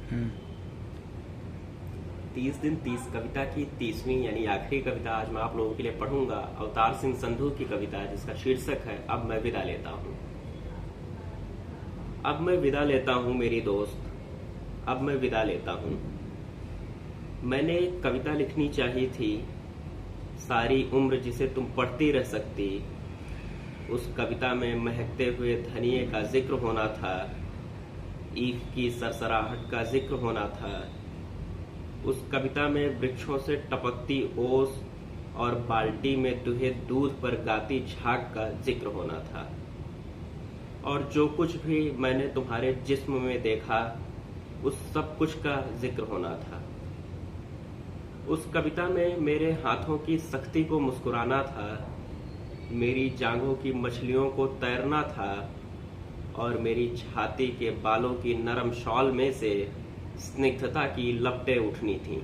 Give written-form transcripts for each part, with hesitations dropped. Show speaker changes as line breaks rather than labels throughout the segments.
हम्म।
30 दिन 30 कविता की 30वीं यानी आखिरी कविता आज मैं आप लोगों के लिए पढ़ूंगा। अवतार सिंह संधू की कविता है जिसका शीर्षक है अब मैं विदा लेता हूँ। अब मैं विदा लेता हूँ मेरी दोस्त, अब मैं विदा लेता हूँ। मैंने एक कविता लिखनी चाहिए थी, सारी उम्र जिसे तुम पढ़ती रह सकती। उस कविता में महकते हुए धनिये का जिक्र होना था, ईख की सरसराहट का जिक्र होना था। उस कविता में वृक्षों से टपकती ओस और बाल्टी में दुहे दूध पर गाती झाग का जिक्र होना था। और जो कुछ भी मैंने तुम्हारे जिस्म में देखा उस सब कुछ का जिक्र होना था। उस कविता में मेरे हाथों की सख्ती को मुस्कुराना था, मेरी जांघों की मछलियों को तैरना था और मेरी छाती के बालों की नरम शॉल में से स्निग्धता की लपटें उठनी थीं।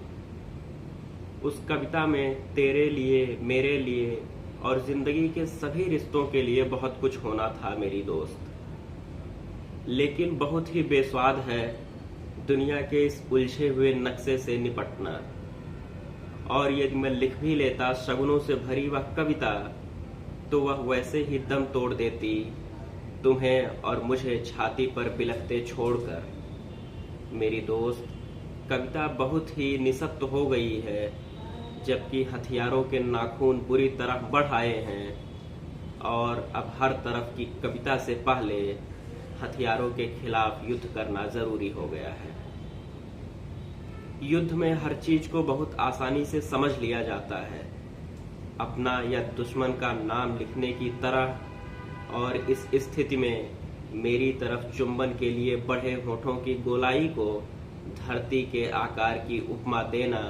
उस कविता में तेरे लिए, मेरे लिए और जिंदगी के सभी रिश्तों के लिए बहुत कुछ होना था मेरी दोस्त। लेकिन बहुत ही बेस्वाद है दुनिया के इस उलझे हुए नक्शे से निपटना। और यदि मैं लिख भी लेता शगुनों से भरी वह कविता तो वह वैसे ही दम तोड़ देती, तुम्हें और मुझे छाती पर बिलखते छोड़कर। मेरी दोस्त, कविता बहुत ही निशब्द हो गई है, जबकि हथियारों के नाखून बुरी तरह बढ़ आए हैं और अब हर तरफ की कविता से पहले हथियारों के खिलाफ युद्ध करना जरूरी हो गया है। युद्ध में हर चीज को बहुत आसानी से समझ लिया जाता है, अपना या दुश्मन का नाम लिखने की तरह। और इस स्थिति में मेरी तरफ चुंबन के लिए बढ़े होठों की गोलाई को धरती के आकार की उपमा देना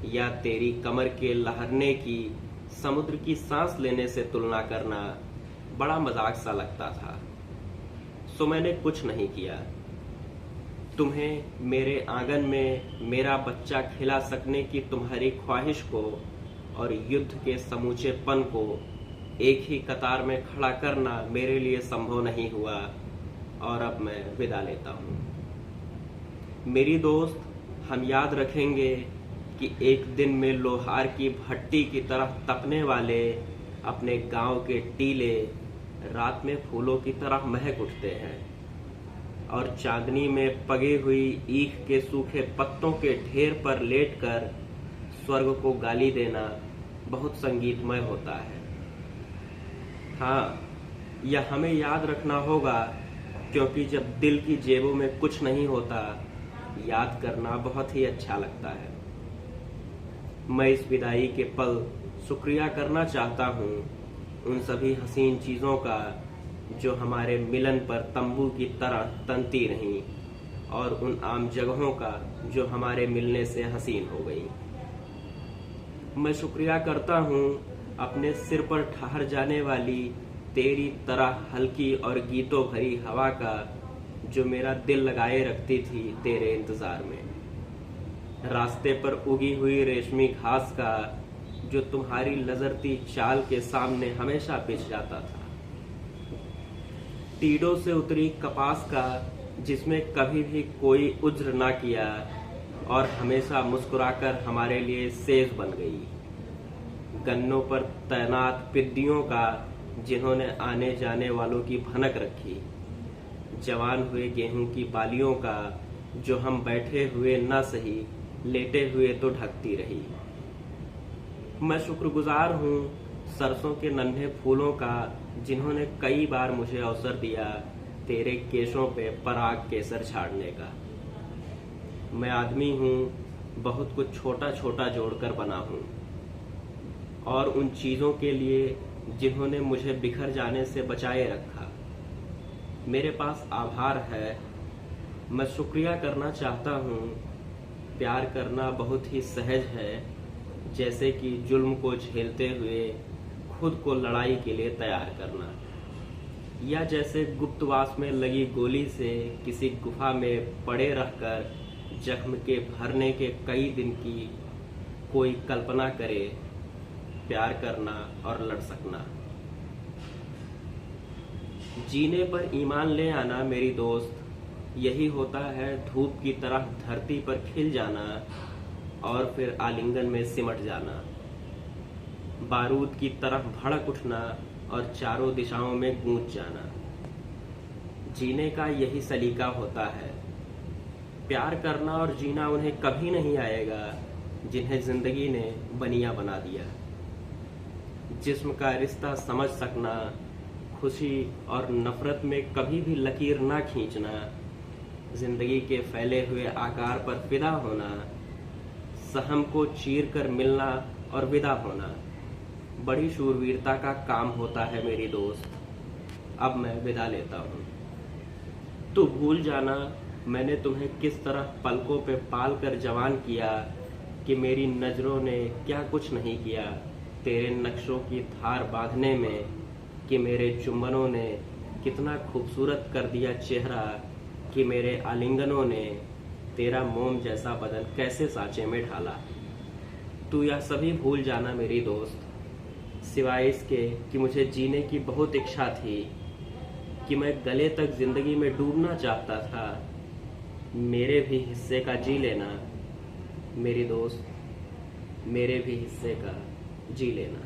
या तेरी कमर के लहरने की समुद्र की सांस लेने से तुलना करना बड़ा मजाक सा लगता था। सो मैंने कुछ नहीं किया। तुम्हें मेरे आंगन में मेरा बच्चा खिला सकने की तुम्हारी ख्वाहिश को और युद्ध के समूचेपन को एक ही कतार में खड़ा करना मेरे लिए संभव नहीं हुआ और अब मैं विदा लेता हूँ। मेरी दोस्त, हम याद रखेंगे कि एक दिन में लोहार की भट्टी की तरह तपने वाले अपने गांव के टीले रात में फूलों की तरह महक उठते हैं और चांदनी में पगी हुई ईख के सूखे पत्तों के ढेर पर लेटकर स्वर्ग को गाली देना बहुत संगीतमय होता है। हाँ, यह हमें याद रखना होगा, क्योंकि जब दिल की जेबों में कुछ नहीं होता याद करना बहुत ही अच्छा लगता है। मैं इस विदाई के पल शुक्रिया करना चाहता हूँ उन सभी हसीन चीज़ों का जो हमारे मिलन पर तंबू की तरह तनती रहीं और उन आम जगहों का जो हमारे मिलने से हसीन हो गई। मैं शुक्रिया करता हूँ अपने सिर पर ठहर जाने वाली तेरी तरह हल्की और गीतों भरी हवा का जो मेरा दिल लगाए रखती थी तेरे इंतजार में, रास्ते पर उगी हुई रेशमी घास का जो तुम्हारी लजरती चाल के सामने हमेशा पिस जाता था, टीडों से उतरी कपास का जिसमें कभी भी कोई उज्र ना किया और हमेशा मुस्कुराकर हमारे लिए सेज बन गई, गन्नों पर तैनात पिद्दियों का जिन्होंने आने जाने वालों की भनक रखी, जवान हुए गेहूं की बालियों का जो हम बैठे हुए न सही लेटे हुए तो ढकती रही। मैं शुक्रगुजार हूँ सरसों के नन्हे फूलों का जिन्होंने कई बार मुझे अवसर दिया तेरे केशों पे पराग केसर छाड़ने का। मैं आदमी हूँ, बहुत कुछ छोटा छोटा जोड़कर बना हूँ और उन चीज़ों के लिए जिन्होंने मुझे बिखर जाने से बचाए रखा मेरे पास आभार है। मैं शुक्रिया करना चाहता हूँ। प्यार करना बहुत ही सहज है, जैसे कि जुल्म को झेलते हुए खुद को लड़ाई के लिए तैयार करना, या जैसे गुप्तवास में लगी गोली से किसी गुफा में पड़े रहकर जख्म के भरने के कई दिन की कोई कल्पना करे प्यार करना और लड़ सकना। जीने पर ईमान ले आना मेरी दोस्त, यही होता है धूप की तरह धरती पर खिल जाना और फिर आलिंगन में सिमट जाना, बारूद की तरह भड़क उठना और चारों दिशाओं में गूंज जाना। जीने का यही सलीका होता है। प्यार करना और जीना उन्हें कभी नहीं आएगा जिन्हें जिंदगी ने बनिया बना दिया। जिस्म का रिश्ता समझ सकना, खुशी और नफरत में कभी भी लकीर ना खींचना, जिंदगी के फैले हुए आकार पर फिदा होना, सहम को चीर कर मिलना और विदा होना बड़ी शूरवीरता का काम होता है मेरी दोस्त। अब मैं विदा लेता हूँ। तू भूल जाना मैंने तुम्हें किस तरह पलकों पे पाल कर जवान किया, कि मेरी नजरों ने क्या कुछ नहीं किया तेरे नक्शों की धार बांधने में, कि मेरे चुंबनों ने कितना खूबसूरत कर दिया चेहरा, कि मेरे आलिंगनों ने तेरा मोम जैसा बदन कैसे सांचे में ढाला। तू यह सभी भूल जाना मेरी दोस्त, सिवाय इसके कि मुझे जीने की बहुत इच्छा थी, कि मैं गले तक जिंदगी में डूबना चाहता था। मेरे भी हिस्से का जी लेना मेरी दोस्त, मेरे भी हिस्से का जी लेना।